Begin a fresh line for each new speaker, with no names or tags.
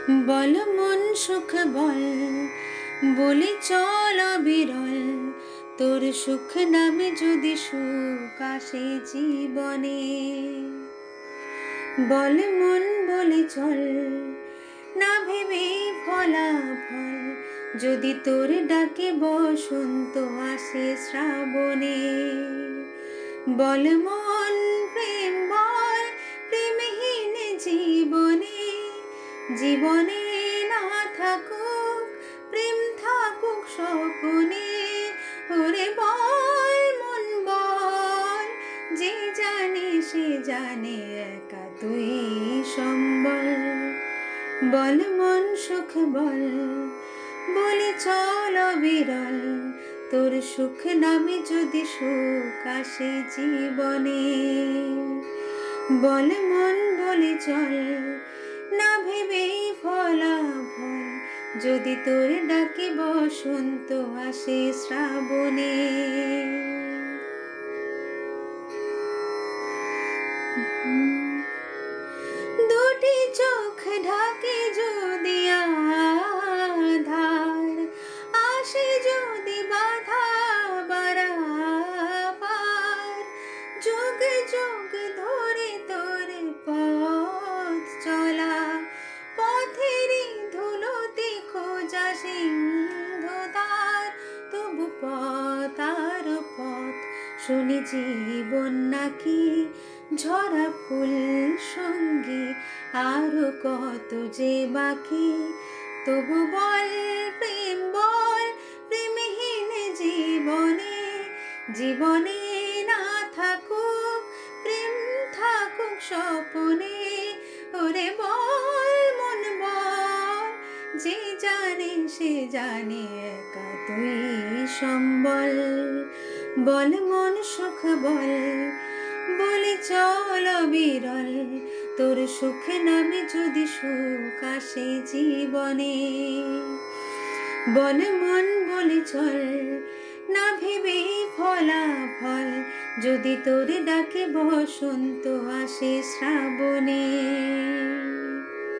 বল মন সুখ বল, বলি চল বিরল, তোর সুখ নামে যদি সুখ আসে জীবনে। বল মন বলে চল, না ভেবে ফলাফল, যদি তোর ডাকে বসন্ত আসে শ্রাবণে। বল মন প্রেম বল, প্রেমহীন জীবনে, জীবনে না থাকুক প্রেম, থাকুক স্বপনে। ওরে বল মন বল, যে জানে সে জানে, একা তুই সম্বল। বল মন সুখ বল, বলি চল বিরল, তোর সুখ নামে যদি সুখ আসে জীবনে। বল মন বলে চল, না ভেবেই ফলাফল, যদি তোর ডাকে বসন্ত আসে শ্রাবণে। দুটি চোখ ঢাকে যদি আধার, আসে যদি বাধা বারাবার, যুগ যুগ ধরে তোর পথ চলা, পথেরই ধুলোতে খোঁজা সিন্ধুতার, তবু পথ আর পথ শুনি জীবন নাকি ঝরা ফুল সঙ্গী, আরো কত যে বাকি। তবু বল প্রেম বল, প্রেমহীন জীবনে, জীবনে না থাকুক প্রেম, থাকুক স্বপনে। ওরে বল মন বল, যে জানে সে জানে, একা তুই সম্বল। বল মন সুখ বল, বলি চল বিরল, তোর সুখ নামে যদি সুখ আসে জীবনে। বল মন বলে চল, না ভেবেই ফলাফল, যদি তোর ডাকে বসন্ত আসে শ্রাবণে।